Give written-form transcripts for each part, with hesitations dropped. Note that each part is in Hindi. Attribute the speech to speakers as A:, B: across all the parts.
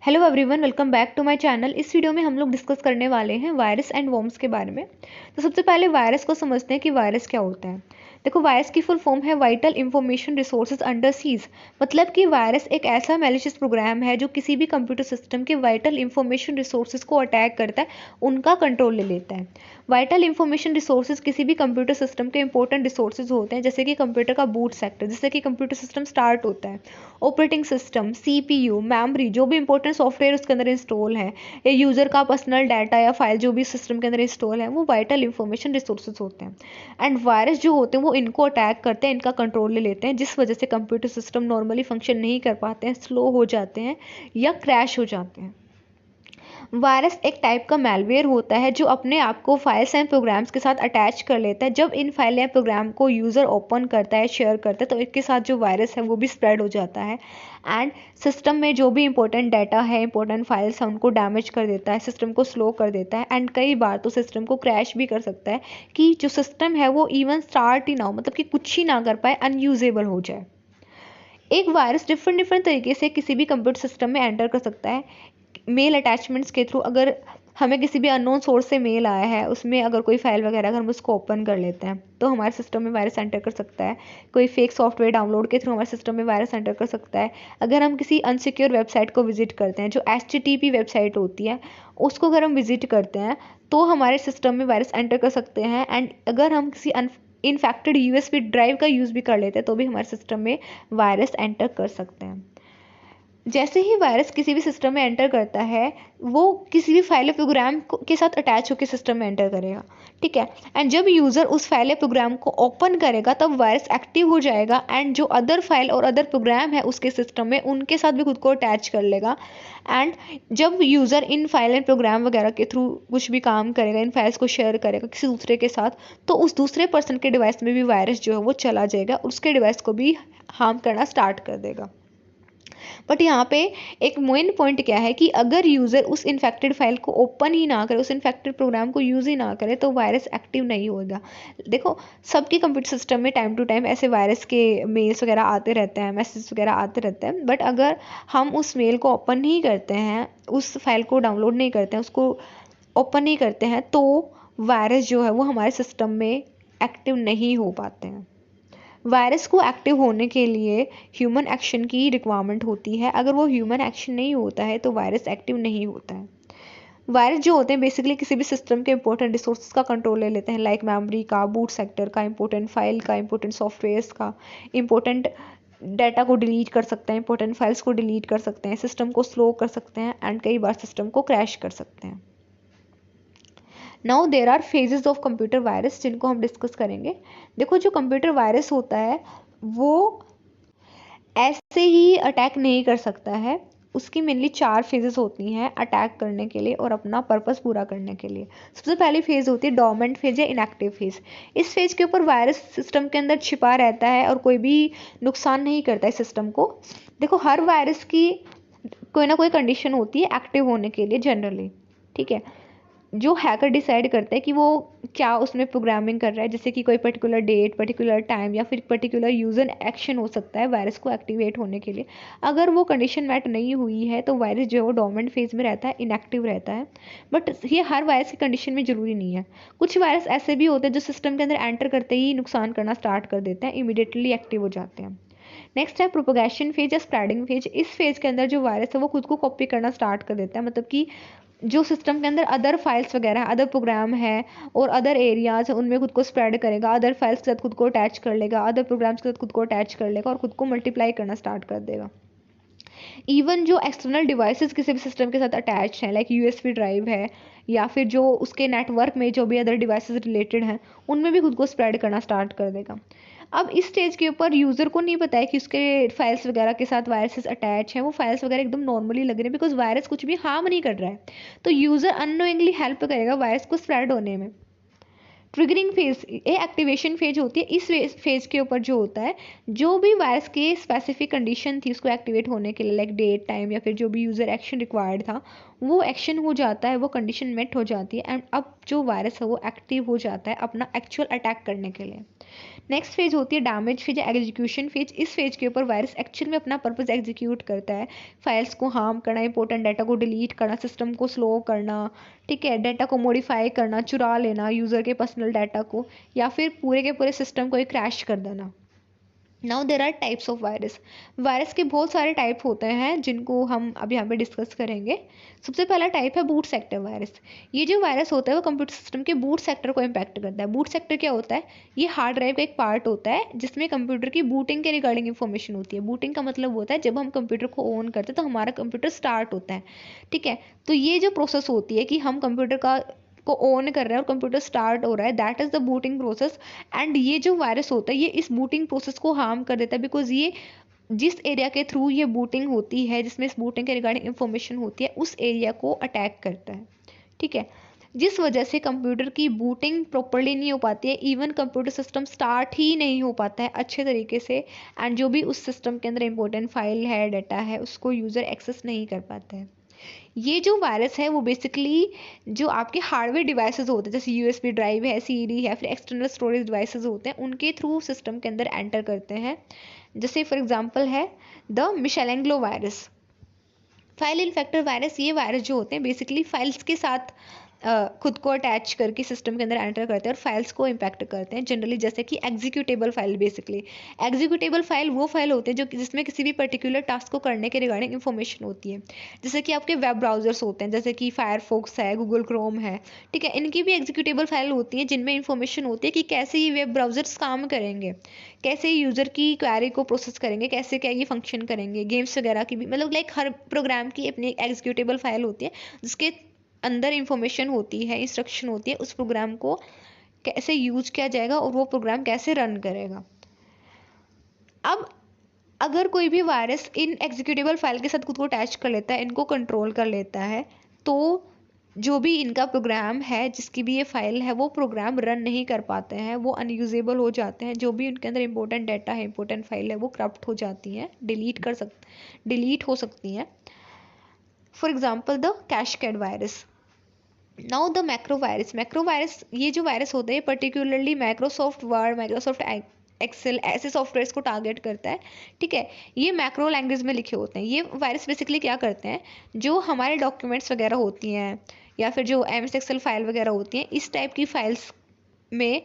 A: Hello everyone, welcome back to my channel. इस वीडियो में हम लोग डिस्कस करने वाले हैं वायरस एंड वर्म्स के बारे में। तो सबसे पहले वायरस को समझते हैं कि वायरस क्या होता है। देखो, वायरस की फुल फॉर्म है vital information resources under seize. मतलब कि वायरस एक ऐसा मैलिशियस प्रोग्राम है जो किसी भी कंप्यूटर सिस्टम के वाइटल इंफॉर्मेशन रिसोर्सेज को अटैक करता है, उनका कंट्रोल ले लेता है। वाइटल इंफॉर्मेशन रिसोर्सेज किसी भी कंप्यूटर सिस्टम के इंपॉर्टेंट रिसोर्सेज होते हैं, जैसे कि कंप्यूटर का बूट सेक्टर, जिससे कि कंप्यूटर सिस्टम स्टार्ट होता है। ऑपरेटिंग सिस्टम, सीपीयू, मेमोरी, जो भी इंपॉर्टेंट सॉफ्टवेयर उसके अंदर इंस्टॉल है, या यूज़र का पर्सनल डाटा या फाइल जो भी सिस्टम के अंदर इंस्टॉल है, वो वाइटल इंफॉर्मेशन रिसोर्सेज होते हैं। एंड वायरस जो होते हैं वो इनको अटैक करते हैं, इनका कंट्रोल ले लेते हैं, जिस वजह से कंप्यूटर सिस्टम नॉर्मली फंक्शन नहीं कर पाते हैं, स्लो हो जाते हैं या क्रैश हो जाते हैं। वायरस एक टाइप का मैलवेयर होता है जो अपने आप को फाइल्स एंड प्रोग्राम्स के साथ अटैच कर लेता है। जब इन फाइल या प्रोग्राम को यूज़र ओपन करता है, शेयर करता है, तो इसके साथ जो वायरस है वो भी स्प्रेड हो जाता है एंड सिस्टम में जो भी इंपॉर्टेंट डाटा है, इंपॉर्टेंट फाइल्स हैं, उनको डैमेज कर देता है, सिस्टम को स्लो कर देता है एंड कई बार तो सिस्टम को क्रैश भी कर सकता है कि जो सिस्टम है वो इवन स्टार्ट ही ना हो, मतलब कि कुछ ही ना कर पाए, अनयूजेबल हो जाए। एक वायरस डिफरेंट तरीके से किसी भी कंप्यूटर सिस्टम में एंटर कर सकता है। मेल अटैचमेंट्स के थ्रू, अगर हमें किसी भी अननोन सोर्स से मेल आया है, उसमें अगर कोई फाइल वगैरह अगर हम उसको ओपन कर लेते हैं, तो हमारे सिस्टम में वायरस एंटर कर सकता है। कोई फेक सॉफ्टवेयर डाउनलोड के थ्रू हमारे सिस्टम में वायरस एंटर कर सकता है। अगर हम किसी अनसिक्योर वेबसाइट को विजिट करते हैं, जो HTTP वेबसाइट होती है, उसको अगर हम विजिट करते हैं तो हमारे सिस्टम में वायरस एंटर कर सकते हैं। एंड अगर हम किसी इन्फेक्टेड USB ड्राइव का यूज़ भी कर लेते हैं तो भी हमारे सिस्टम में वायरस एंटर कर सकते हैं। जैसे ही वायरस किसी भी सिस्टम में एंटर करता है, वो किसी भी फाइल या प्रोग्राम के साथ अटैच होकर सिस्टम में एंटर करेगा, ठीक है। एंड जब यूज़र उस फाइल या प्रोग्राम को ओपन करेगा तब वायरस एक्टिव हो जाएगा एंड जो अदर फाइल और अदर प्रोग्राम है उसके सिस्टम में, उनके साथ भी खुद को अटैच कर लेगा। एंड जब user in file and program वगैरह के थ्रू कुछ भी काम करेगा, इन फाइल्स को शेयर करेगा किसी दूसरे के साथ, तो उस दूसरे पर्सन के डिवाइस में भी वायरस जो है वो चला जाएगा, उसके डिवाइस को भी हार्म करना स्टार्ट कर देगा। बट यहाँ पे एक मेन पॉइंट क्या है कि अगर यूज़र उस इन्फेक्टेड फाइल को ओपन ही ना करे, उस इन्फेक्टेड प्रोग्राम को यूज़ ही ना करे, तो वायरस एक्टिव नहीं होगा। देखो, सबके कंप्यूटर सिस्टम में टाइम टू टाइम ऐसे वायरस के मेल्स वगैरह आते रहते हैं, मैसेज वगैरह आते रहते हैं। बट अगर हम उस मेल को ओपन नहीं करते हैं, उस फाइल को डाउनलोड नहीं करते हैं, उसको ओपन नहीं करते हैं, तो वायरस जो है वो हमारे सिस्टम में एक्टिव नहीं हो पाते हैं। वायरस को एक्टिव होने के लिए ह्यूमन एक्शन की रिक्वायरमेंट होती है। अगर वो ह्यूमन एक्शन नहीं होता है तो वायरस एक्टिव नहीं होता है। वायरस जो होते हैं बेसिकली किसी भी सिस्टम के इंपॉर्टेंट रिसोर्सेज का कंट्रोल ले लेते हैं, लाइक मेमोरी का, बूट सेक्टर का, इंपॉर्टेंट फाइल का, इंपॉर्टेंट सॉफ्टवेयर्स का, इंपॉर्टेंट डाटा को डिलीट कर सकते हैं, इंपॉर्टेंट फाइल्स को डिलीट कर सकते हैं, सिस्टम को स्लो कर सकते हैं एंड कई बार सिस्टम को क्रैश कर सकते हैं। Now there are phases of computer virus, जिनको हम डिस्कस करेंगे। देखो, जो कंप्यूटर वायरस होता है वो ऐसे ही अटैक नहीं कर सकता है। उसकी मेनली 4 फेजेस होती हैं अटैक करने के लिए और अपना पर्पस पूरा करने के लिए। सबसे पहली फेज होती है डोर्मेंट फेज या इनएक्टिव फेज। इस फेज के ऊपर वायरस सिस्टम के अंदर छिपा रहता है और कोई भी नुकसान नहीं करता है सिस्टम को। देखो, हर वायरस की कोई ना कोई कंडीशन होती है एक्टिव होने के लिए जनरली, ठीक है। जो हैकर डिसाइड करता है कि वो क्या उसमें प्रोग्रामिंग कर रहा है, जैसे कि कोई पर्टिकुलर डेट, पर्टिकुलर टाइम या फिर पर्टिकुलर यूजर एक्शन हो सकता है वायरस को एक्टिवेट होने के लिए। अगर वो कंडीशन मैट नहीं हुई है तो वायरस जो है वो डोर्मेंट फेज में रहता है, इनएक्टिव रहता है। बट ये हर वायरस की कंडीशन में ज़रूरी नहीं है। कुछ वायरस ऐसे भी होते हैं जो सिस्टम के अंदर एंटर करते ही नुकसान करना स्टार्ट कर देते हैं, इमीडिएटली एक्टिव हो जाते हैं। नेक्स्ट है प्रोपोगेशन फेज या स्प्रेडिंग फेज। इस फेज के अंदर जो वायरस है वो खुद को कॉपी करना स्टार्ट कर देता है, मतलब कि जो सिस्टम के अंदर अदर फाइल्स वगैरह, अदर प्रोग्राम है और अदर एरियाज है, उनमें खुद को स्प्रेड करेगा, अदर फाइल्स के साथ खुद को अटैच कर लेगा, अदर प्रोग्राम्स के साथ खुद को अटैच कर लेगा और खुद को मल्टीप्लाई करना स्टार्ट कर देगा। इवन जो एक्सटर्नल डिवाइसेस किसी भी सिस्टम के साथ अटैच हैं, लाइक USB ड्राइव है या फिर जो उसके नेटवर्क में जो भी अदर डिवाइसेस रिलेटेड हैं, उनमें भी खुद को स्प्रेड करना स्टार्ट कर देगा। अब इस स्टेज के ऊपर यूज़र को नहीं पता है कि उसके फाइल्स वगैरह के साथ वायरसेस अटैच हैं, वो फाइल्स वगैरह एकदम नॉर्मली लग रहे हैं, बिकॉज वायरस कुछ भी हार्म नहीं कर रहा है। तो यूज़र अननोइंगली हेल्प करेगा वायरस को स्प्रेड होने में, ट्रिगरिंग फेज, ये एक्टिवेशन फेज होती है। इस फेज के ऊपर जो होता है, जो भी वायरस के स्पेसिफिक कंडीशन थी उसको एक्टिवेट होने के लिए, लाइक डेट, टाइम या फिर जो भी यूज़र एक्शन रिक्वायर्ड था, वो एक्शन हो जाता है, वो कंडीशन मेट हो जाती है, एंड अब जो वायरस है वो एक्टिव हो जाता है अपना एक्चुअल अटैक करने के लिए। नेक्स्ट फेज होती है डैमेज फेज या एग्जीक्यूशन फेज। इस फेज के ऊपर वायरस एक्चुअल में अपना पर्पस एग्जीक्यूट करता है, फाइल्स को हार्म करना, इंपॉर्टेंट डाटा को डिलीट करना, सिस्टम को स्लो करना, ठीक है, डाटा को मॉडिफाई करना, चुरा लेना यूज़र के पर्सनल डाटा को, या फिर पूरे के पूरे सिस्टम को ही क्रैश कर देना। Now there are types of virus. Virus के बहुत सारे टाइप होते हैं जिनको हम अब यहाँ पे डिस्कस करेंगे। सबसे पहला टाइप है बूट सेक्टर वायरस। ये जो वायरस होता है वो कंप्यूटर सिस्टम के बूट सेक्टर को इम्पैक्ट करता है। बूट सेक्टर क्या होता है? ये हार्ड ड्राइव का एक पार्ट होता है जिसमें कंप्यूटर की बूटिंग के रिगार्डिंग इन्फॉर्मेशन होती है। बूटिंग का मतलब होता है जब हम कंप्यूटर को ऑन करते हैं तो हमारा कंप्यूटर स्टार्ट होता है, ठीक है। तो ये जो प्रोसेस होती है कि हम कंप्यूटर को ऑन कर रहे हैं और कंप्यूटर स्टार्ट हो रहा है, that is the booting process. And ये जो वायरस होता है ये इस बूटिंग प्रोसेस को हार्म कर देता है, बिकॉज ये जिस एरिया के थ्रू ये बूटिंग होती है, जिसमें इस बूटिंग के रिगार्डिंग इंफॉर्मेशन होती है, उस एरिया को अटैक करता है, ठीक है। जिस वजह से कंप्यूटर की बूटिंग प्रॉपरली नहीं हो पाती है, इवन कंप्यूटर सिस्टम स्टार्ट ही नहीं हो पाता है अच्छे तरीके से, एंड जो भी उस सिस्टम के अंदर इंपॉर्टेंट फाइल है, डाटा है, उसको यूज़र एक्सेस नहीं कर पाता है। ये जो वायरस है वो बेसिकली जो आपके हार्डवेयर डिवाइसेस होते हैं, जैसे यूएसबी ड्राइव है, सीडी है, फिर एक्सटर्नल स्टोरेज डिवाइसेस होते हैं, उनके थ्रू सिस्टम के अंदर एंटर करते हैं। जैसे फॉर एग्जांपल है the Michelangelo virus. File infector virus, ये वायरस जो होते हैं बेसिकली फाइल्स के साथ खुद को अटैच करके सिस्टम के अंदर एंटर करते हैं और फाइल्स को इम्पैक्ट करते हैं जनरली, जैसे कि executable file. Basically executable file वो फाइल होते हैं जो जिसमें किसी भी पर्टिकुलर टास्क को करने के रिगार्डिंग इन्फॉर्मेशन होती है, जैसे कि आपके वेब ब्राउजर्स होते हैं, जैसे कि फायरफॉक्स है, गूगल क्रोम है, ठीक है। इनकी भी एग्जीक्यूटेबल फाइल होती है जिनमें इन्फॉर्मेशन होती है कि कैसे ये वेब ब्राउजर्स काम करेंगे, कैसे यूज़र की क्वेरी को प्रोसेस करेंगे, कैसे क्या ये फंक्शन करेंगे। गेम्स वगैरह की भी, मतलब लाइक हर प्रोग्राम की अपनी एग्जीक्यूटेबल फाइल होती है जिसके अंदर इंफॉर्मेशन होती है, इंस्ट्रक्शन होती है उस प्रोग्राम को कैसे यूज किया जाएगा और वो प्रोग्राम कैसे रन करेगा। अब अगर कोई भी वायरस इन एग्जीक्यूटेबल फाइल के साथ खुद को अटैच कर लेता है, इनको कंट्रोल कर लेता है, तो जो भी इनका प्रोग्राम है, जिसकी भी ये फाइल है, वो प्रोग्राम रन नहीं कर पाते हैं, वो अनयूजेबल हो जाते हैं। जो भी उनके अंदर इंपॉर्टेंट डाटा है, इंपॉर्टेंट फाइल है, वो करप्ट हो जाती हैं, डिलीट हो सकती हैं। For example the Cascade virus. Now the macro virus, ये जो वायरस होता है ये particularly Microsoft Word, Microsoft Excel ऐसे सॉफ्टवेयर्स को टारगेट करता है, ठीक है। ये मैक्रो लैंग्वेज में लिखे होते हैं। ये वायरस बेसिकली क्या करते हैं, जो हमारे डॉक्यूमेंट्स वगैरह होती हैं या फिर जो एमएस एक्सेल फाइल वगैरह होती हैं, इस टाइप की फाइल्स में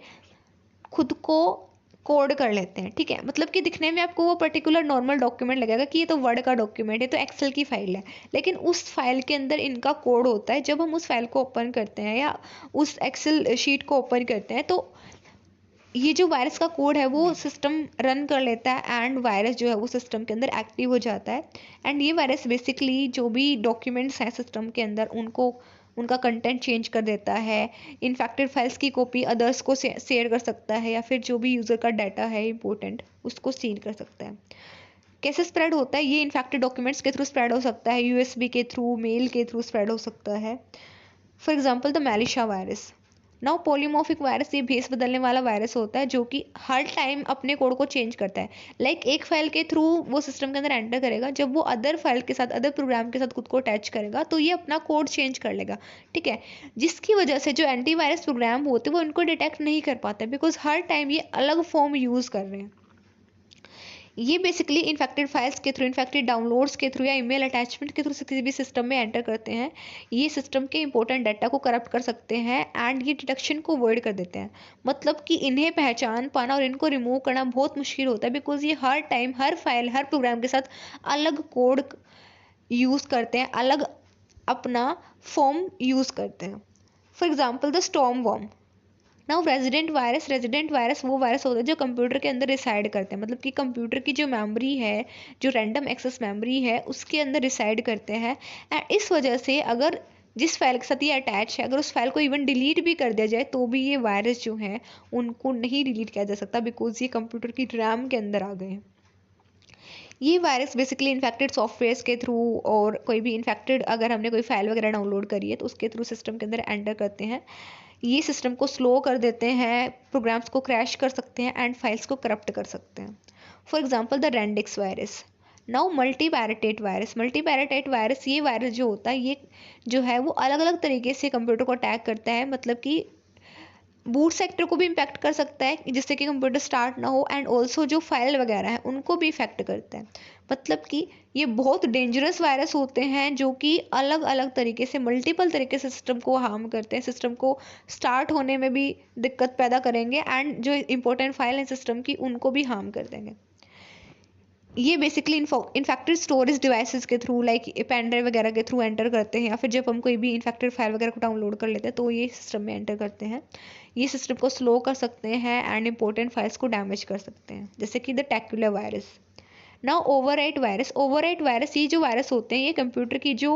A: खुद को कोड कर लेते हैं, ठीक है। मतलब कि दिखने में आपको वो पर्टिकुलर नॉर्मल डॉक्यूमेंट लगेगा कि ये तो वर्ड का डॉक्यूमेंट है, तो एक्सेल की फाइल है, लेकिन उस फाइल के अंदर इनका कोड होता है। जब हम उस फाइल को ओपन करते हैं या उस एक्सेल शीट को ओपन करते हैं, तो ये जो वायरस का कोड है वो सिस्टम रन कर लेता है एंड वायरस जो है वो सिस्टम के अंदर एक्टिव हो जाता है। एंड ये वायरस बेसिकली जो भी डॉक्यूमेंट्स हैं सिस्टम के अंदर, उनको उनका कंटेंट चेंज कर देता है, इन्फेक्टेड फाइल्स की कॉपी अदर्स को शेयर कर सकता है, या फिर जो भी यूज़र का डाटा है इंपॉर्टेंट उसको सील कर सकता है। कैसे स्प्रेड होता है ये? इन्फेक्टेड डॉक्यूमेंट्स के थ्रू स्प्रेड हो सकता है, यूएसबी के थ्रू, मेल के थ्रू स्प्रेड हो सकता है। For example the Melissa virus. Now polymorphic virus, ये भेस बदलने वाला वायरस होता है जो कि हर टाइम अपने कोड को चेंज करता है। लाइक एक फाइल के थ्रू वो सिस्टम के अंदर एंटर करेगा, जब वो अदर फाइल के साथ, अदर प्रोग्राम के साथ खुद को अटैच करेगा तो ये अपना कोड चेंज कर लेगा, ठीक है। जिसकी वजह से जो एंटीवायरस प्रोग्राम होते हैं वो इनको डिटेक्ट नहीं कर पाते, बिकॉज हर टाइम ये अलग फॉर्म यूज़ कर रहे हैं। ये बेसिकली इन्फेक्टेड फाइल्स के थ्रू, इन्फेक्टेड डाउनलोड्स के थ्रू या ईमेल अटैचमेंट के थ्रू किसी भी सिस्टम में एंटर करते हैं। ये सिस्टम के इंपॉर्टेंट डाटा को करप्ट कर सकते हैं एंड ये डिटेक्शन को अवॉइड कर देते हैं। मतलब कि इन्हें पहचान पाना और इनको रिमूव करना बहुत मुश्किल होता है, बिकॉज ये हर टाइम, हर फाइल, हर प्रोग्राम के साथ अलग कोड यूज़ करते हैं, अलग अपना फॉर्म यूज़ करते हैं। For example the storm worm. Now resident virus वो वायरस होता है जो कंप्यूटर के अंदर रिसाइड करते हैं, मतलब कि कंप्यूटर की जो मेमोरी है, जो रैंडम एक्सेस मेमोरी है, उसके अंदर रिसाइड करते हैं। एंड इस वजह से अगर जिस फाइल के साथ ये अटैच है, अगर उस फाइल को इवन डिलीट भी कर दिया जाए तो भी ये वायरस जो है उनको नहीं डिलीट किया जा सकता, बिकॉज ये कंप्यूटर की रैम के अंदर आ गए हैं। ये वायरस बेसिकली इन्फेक्टेड सॉफ्टवेयर्स के थ्रू, और कोई भी इन्फेक्टेड अगर हमने कोई फाइल वगैरह डाउनलोड करी है तो उसके थ्रू सिस्टम के अंदर एंटर करते हैं। ये सिस्टम को स्लो कर देते हैं, प्रोग्राम्स को क्रैश कर सकते हैं एंड फाइल्स को करप्ट कर सकते हैं। For example the Randex virus. Now multipartite virus. Multipartite virus, ये वायरस जो होता है ये जो है वो अलग अलग तरीके से कंप्यूटर को अटैक करता है, मतलब कि बूट सेक्टर को भी इम्पैक्ट कर सकता है जिससे कि कंप्यूटर स्टार्ट ना हो, एंड ऑल्सो जो फाइल वगैरह है उनको भी इफेक्ट करता है। मतलब कि ये बहुत डेंजरस वायरस होते हैं जो कि अलग अलग तरीके से, मल्टीपल तरीके से सिस्टम को हार्म करते हैं, सिस्टम को स्टार्ट होने में भी दिक्कत पैदा करेंगे एंड जो इंपॉर्टेंट फाइल है सिस्टम की उनको भी हार्म कर देंगे। ये बेसिकली इन्फेक्टेड स्टोरेज डिवाइसेस के थ्रू, लाइक पेन ड्राइव वगैरह के थ्रू एंटर करते हैं, या फिर जब हम कोई भी इन्फेक्टेड फाइल वगैरह को डाउनलोड कर लेते हैं तो ये सिस्टम में एंटर करते हैं। ये सिस्टम को स्लो कर सकते हैं एंड इंपॉर्टेंट फाइल्स को डैमेज कर सकते हैं, जैसे कि the Tequila virus. Now overwrite virus. Overwrite virus, ये जो वायरस होते हैं ये कंप्यूटर की जो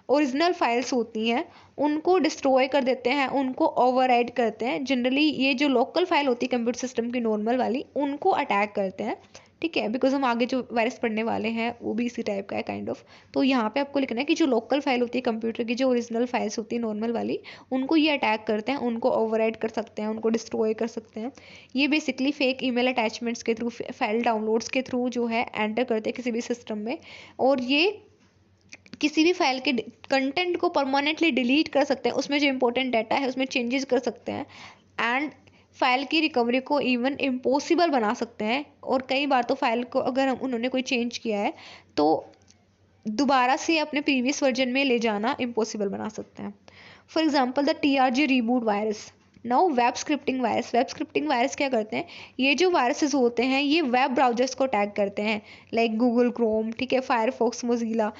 A: ओरिजिनल फाइल्स होती हैं उनको डिस्ट्रॉय कर देते हैं, उनको ओवरराइट करते हैं। जनरली ये जो लोकल फाइल होती है कंप्यूटर सिस्टम की नॉर्मल वाली, उनको अटैक करते हैं, ठीक है, बिकॉज हम आगे जो वायरस पढ़ने वाले हैं वो भी इसी टाइप का है काइंड ऑफ। तो यहाँ पे आपको लिखना है कि जो लोकल फाइल होती है कंप्यूटर की, जो ओरिजिनल फाइल्स होती है नॉर्मल वाली, उनको ये अटैक करते हैं, उनको ओवरराइट कर सकते हैं, उनको डिस्ट्रॉय कर सकते हैं। ये बेसिकली फेक ईमेल अटैचमेंट्स के थ्रू, फाइल डाउनलोड्स के थ्रू जो है एंटर करते हैं किसी भी सिस्टम में, और ये किसी भी फाइल के कंटेंट को परमानेंटली डिलीट कर सकते हैं, उसमें जो इंपॉर्टेंट डाटा है उसमें चेंजेस कर सकते हैं, एंड फाइल की रिकवरी को इवन इम्पॉसिबल बना सकते हैं। और कई बार तो फाइल को अगर उन्होंने कोई चेंज किया है तो दोबारा से अपने प्रीवियस वर्जन में ले जाना इम्पॉसिबल बना सकते हैं। For example the TRG reboot virus. Now web scripting virus. Web scripting virus क्या करते हैं, ये जो वायरसेस होते हैं ये वेब ब्राउजर्स को अटैक करते हैं, लाइक गूगल क्रोम, ठीक है, फायरफॉक्स, मोजिला।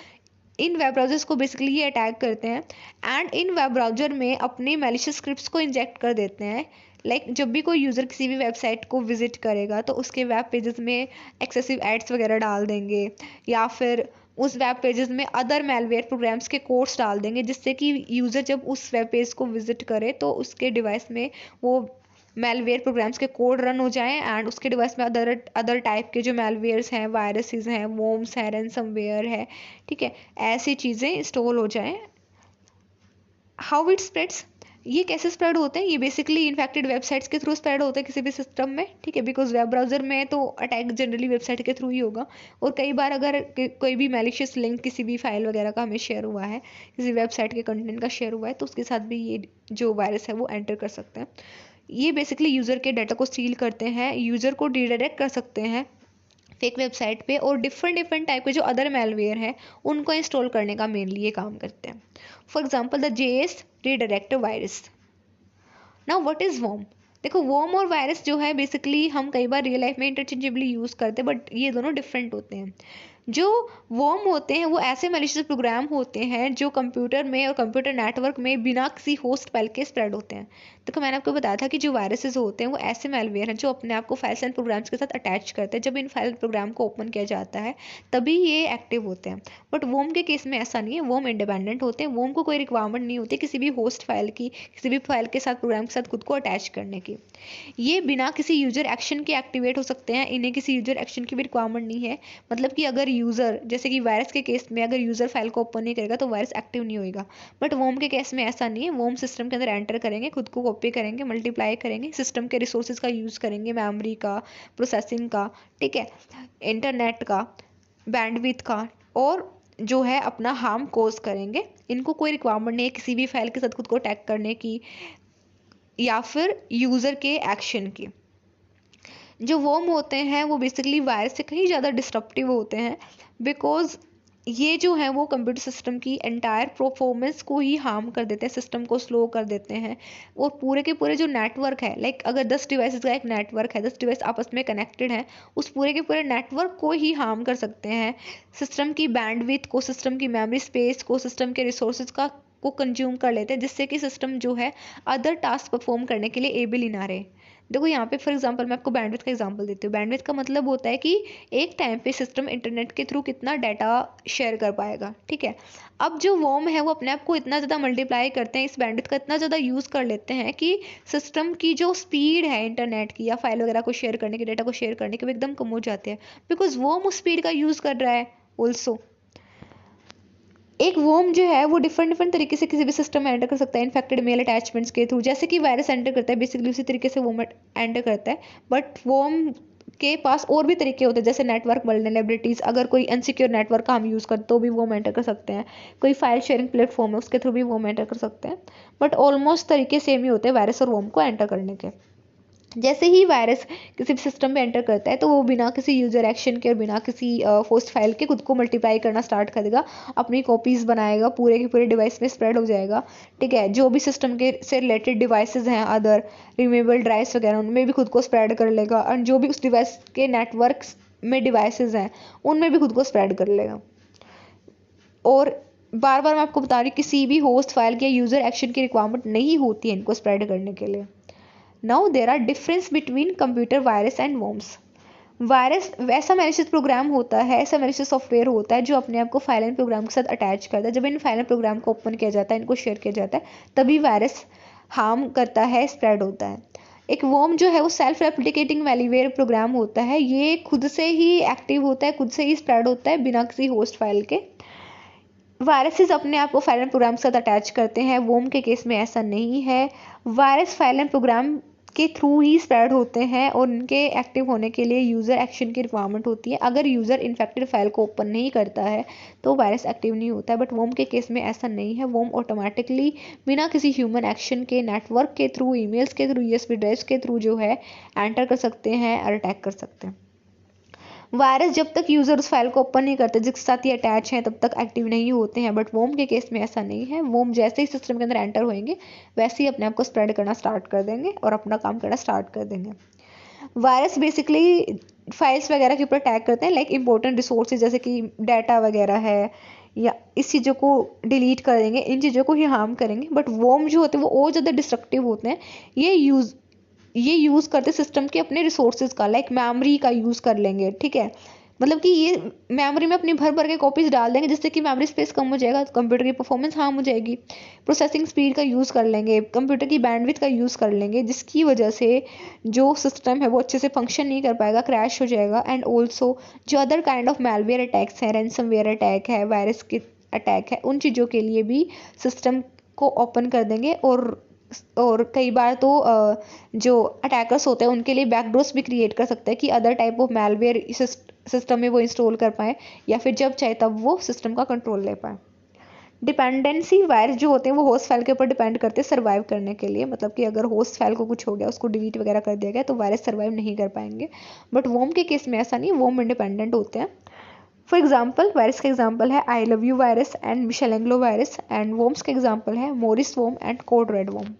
A: इन वेब ब्राउजर्स को बेसिकली ये अटैक करते हैं एंड इन वेब ब्राउजर में अपने मैलिशियस स्क्रिप्ट्स को इंजेक्ट कर देते हैं। लाइक जब भी कोई यूज़र किसी भी वेबसाइट को विजिट करेगा तो उसके वेब पेजेस में एक्सेसिव एड्स वगैरह डाल देंगे, या फिर उस वेब पेजेस में अदर मेलवेयर प्रोग्राम्स के कोड्स डाल देंगे, जिससे कि यूज़र जब उस वेब पेज को विजिट करे तो उसके डिवाइस में वो मेलवेयर प्रोग्राम्स के कोड रन हो जाएं एंड उसके डिवाइस में अदर टाइप के जो मेलवेयर्स हैं, वायरसेस हैं, वोम्स हैं, रैनसमवेयर है, ठीक है, ऐसी चीज़ें इंस्टॉल हो जाएं। हाउ इट स्प्रेड्स, ये कैसे स्प्रेड होते हैं, ये बेसिकली इन्फेक्टेड वेबसाइट्स के थ्रू स्प्रेड होते हैं किसी भी सिस्टम में, ठीक है, बिकॉज वेब ब्राउजर में तो अटैक जनरली वेबसाइट के थ्रू ही होगा। और कई बार अगर कोई भी मैलिशियस लिंक किसी भी फाइल वगैरह का हमें शेयर हुआ है, किसी वेबसाइट के कंटेंट का शेयर हुआ है, तो उसके साथ भी ये जो वायरस है वो एंटर कर सकते हैं। ये बेसिकली यूज़र के डाटा को स्टील करते हैं, यूज़र को रिडायरेक्ट कर सकते हैं फेक वेबसाइट पे, और डिफरेंट टाइप के जो अदर मेलवेयर हैं उनको इंस्टॉल करने का मेनली ये काम करते हैं। For example the JS redirect virus. Now what is worm. देखो वॉर्म और वायरस जो है बेसिकली हम कई बार रियल लाइफ में इंटरचेंजेबली यूज़ करते हैं, बट ये दोनों डिफरेंट होते हैं। जो वॉर्म होते हैं वो ऐसे मैलिशियस प्रोग्राम होते हैं जो कंप्यूटर में और कंप्यूटर नेटवर्क में बिना किसी होस्ट फाइल के स्प्रेड होते हैं। देखो मैंने आपको बताया था कि जो वायरसेस होते हैं वो ऐसे मेलवेयर हैं जो अपने आप को फाइल्स एंड प्रोग्राम्स के साथ अटैच करते हैं। जब इन फाइल प्रोग्राम को ओपन किया जाता है तभी ये एक्टिव होते हैं, बट वॉर्म के केस में ऐसा नहीं है। वॉर्म इंडिपेंडेंट होते हैं, वॉर्म को कोई रिक्वायरमेंट नहीं होती किसी भी होस्ट फाइल की, किसी भी फाइल के साथ, प्रोग्राम के साथ खुद को अटैच करने की। ये बिना किसी यूजर एक्शन के एक्टिवेट हो सकते हैं, इन्हें किसी यूजर एक्शन की भी रिक्वायरमेंट नहीं है। मतलब कि अगर यूजर, जैसे कि वायरस के केस में अगर यूजर फाइल को ओपन नहीं करेगा तो वायरस एक्टिव नहीं होगा, बट वॉर्म के केस में ऐसा नहीं है। वॉर्म सिस्टम के अंदर एंटर करेंगे, खुद को कॉपी करेंगे, मल्टीप्लाई करेंगे, सिस्टम के रिसोर्सेज का यूज करेंगे, मेमोरी का, प्रोसेसिंग का, ठीक है, इंटरनेट का, बैंडविड्थ का, और जो है अपना हार्म कोज करेंगे। इनको कोई रिक्वायरमेंट नहीं है किसी भी फाइल के साथ खुद को अटैक करने की या फिर यूज़र के एक्शन की। जो वॉर्म होते हैं वो बेसिकली वायरस से कहीं ज़्यादा डिस्ट्रप्टिव होते हैं, बिकॉज ये जो है वो कंप्यूटर सिस्टम की एंटायर परफॉर्मेंस को ही हार्म कर देते हैं, सिस्टम को स्लो कर देते हैं, और पूरे के पूरे जो नेटवर्क है, लाइक अगर 10 डिवाइसेस का एक नेटवर्क है, 10 डिवाइस आपस में कनेक्टेड है, उस पूरे के पूरे नेटवर्क को ही हार्म कर सकते हैं। सिस्टम की बैंडविड्थ को, सिस्टम की मेमोरी स्पेस को, सिस्टम के रिसोर्सेज को कंज्यूम कर लेते हैं, जिससे कि सिस्टम जो है अदर टास्क परफॉर्म करने के लिए एबल ही ना रहे। देखो यहाँ पे फॉर एग्जांपल मैं आपको बैंडविड्थ का एग्जांपल देती हूँ। बैंडविड्थ का मतलब होता है कि एक टाइम पे सिस्टम इंटरनेट के थ्रू कितना डाटा शेयर कर पाएगा, ठीक है। अब जो वॉर्म है वो अपने आप को इतना ज़्यादा मल्टीप्लाई करते हैं, इस बैंडविड्थ का इतना ज़्यादा यूज़ कर लेते हैं कि सिस्टम की जो स्पीड है इंटरनेट की या फाइल वगैरह को शेयर करने की, डाटा को शेयर करने की, वो एकदम कम हो जाते हैं, बिकॉज वॉर्म उस स्पीड का यूज़ कर रहा है ऑल्सो। एक वोम जो है वो डिफरेंट तरीके से किसी भी सिस्टम में एंटर कर सकता है इन्फेक्टेड मेल अटैचमेंट्स के थ्रू, जैसे कि वायरस एंटर करता है बेसिकली उसी तरीके से वोम एंटर करता है। बट वोम के पास और भी तरीके होते हैं, जैसे नेटवर्क वल्नरेबिलिटीज, अगर कोई अनसिक्योर नेटवर्क का हम यूज़ करते तो भी वोम एंटर कर सकते हैं, कोई फाइल शेयरिंग प्लेटफॉर्म है उसके थ्रू भी वोम एंटर कर सकते हैं। बट ऑलमोस्ट तरीके सेम ही होते हैं वायरस और वोम को एंटर करने के। जैसे ही वायरस किसी भी सिस्टम में एंटर करता है तो वो बिना किसी यूजर एक्शन के और बिना किसी होस्ट फाइल के खुद को मल्टीप्लाई करना स्टार्ट करेगा, अपनी कॉपीज बनाएगा, पूरे के पूरे डिवाइस में स्प्रेड हो जाएगा। ठीक है, जो भी सिस्टम के से रिलेटेड डिवाइसेज हैं, अदर रिमूवेबल ड्राइव्स वगैरह, उनमें भी खुद को स्प्रेड कर लेगा, और जो भी उस डिवाइस के नेटवर्क में डिवाइसेज हैं उनमें भी खुद को स्प्रेड कर लेगा। और बार बार मैं आपको बता रही हूँ, किसी भी होस्ट फाइल के यूजर एक्शन की रिक्वायरमेंट नहीं होती है इनको स्प्रेड करने के लिए। Now there are difference between computer virus and worms. Virus वैसा मैलिशियस प्रोग्राम होता है, ऐसा मैलिशियस सॉफ्टवेयर होता है जो अपने आप को फाइल एंड प्रोग्राम के साथ अटैच करता है। जब इन फाइल एंड प्रोग्राम को ओपन किया जाता है, इनको शेयर किया जाता है, तभी वायरस हार्म करता है, स्प्रेड होता है। एक वर्म जो है वो सेल्फ रेप्लिकेटिंग मैलीवेयर प्रोग्राम होता है, ये खुद से ही एक्टिव होता है, खुद से ही स्प्रेड होता है बिना किसी होस्ट फाइल के। वायरसेस अपने आप को फाइल एंड प्रोग्राम के साथ अटैच करते हैं, वोम के केस में ऐसा नहीं है। वायरस फाइल एंड प्रोग्राम के थ्रू ही स्प्रेड होते हैं और उनके एक्टिव होने के लिए यूज़र एक्शन की रिक्वायरमेंट होती है। अगर यूज़र इन्फेक्टेड फाइल को ओपन नहीं करता है तो वायरस एक्टिव नहीं होता है। बट वोम के केस में ऐसा नहीं है, वोम ऑटोमेटिकली बिना किसी ह्यूमन एक्शन के नेटवर्क के थ्रू, ईमेल्स के थ्रू, यूएसबी ड्राइव्स के थ्रू जो है एंटर कर सकते हैं और अटैक कर सकते हैं। वायरस जब तक यूज़र उस फाइल को ओपन नहीं करते जिसके साथ ये अटैच हैं तब तक एक्टिव नहीं होते हैं। बट वोम के केस में ऐसा नहीं है, वोम जैसे ही सिस्टम के अंदर एंटर होंगे वैसे ही अपने आप को स्प्रेड करना स्टार्ट कर देंगे और अपना काम करना स्टार्ट कर देंगे। वायरस बेसिकली फाइल्स वगैरह के ऊपर अटैक करते हैं, लाइक इंपॉर्टेंट रिसोर्सेज जैसे कि डाटा वगैरह है, या इस चीज़ों को डिलीट कर देंगे, इन चीज़ों को ही हार्म करेंगे। बट वोम जो होते हैं वो और ज़्यादा डिस्ट्रक्टिव होते हैं, ये यूज़ करते सिस्टम के अपने रिसोर्सेज का, लाइक मेमोरी का यूज़ कर लेंगे। ठीक है, मतलब कि ये मेमोरी में अपनी भर भर के कॉपीज डाल देंगे जिससे कि मेमोरी स्पेस कम हो जाएगा, कंप्यूटर की परफॉर्मेंस हार्म हो जाएगी। प्रोसेसिंग स्पीड का यूज़ कर लेंगे, कंप्यूटर की बैंडविड्थ का यूज़ कर लेंगे, जिसकी वजह से जो सिस्टम है वो अच्छे से फंक्शन नहीं कर पाएगा, क्रैश हो जाएगा। एंड ऑल्सो जो other kind of malware attacks हैं, रैंसमवेयर अटैक है, वायरस के अटैक है, उन चीज़ों के लिए भी सिस्टम को ओपन कर देंगे। और कई बार तो जो अटैकर्स होते हैं उनके लिए बैकडोर्स भी क्रिएट कर सकते हैं कि other type of malware system में वो इंस्टॉल कर पाएँ, या फिर जब चाहे तब वो सिस्टम का कंट्रोल ले पाएँ। डिपेंडेंसी वायरस जो होते हैं वो होस्ट फाइल के ऊपर डिपेंड करते हैं सर्वाइव करने के लिए, मतलब कि अगर होस्ट फाइल को कुछ हो गया, उसको डिलीट वगैरह कर दिया गया, तो वायरस सर्वाइव नहीं कर पाएंगे। बट वोम के केस में ऐसा नहीं, वोम इंडिपेंडेंट होते हैं। फॉर एग्जाम्पल, वायरस का एग्जाम्पल है I love you virus and Michelangelo virus, and worms का एग्जाम्पल है Morris worm and code red वोम।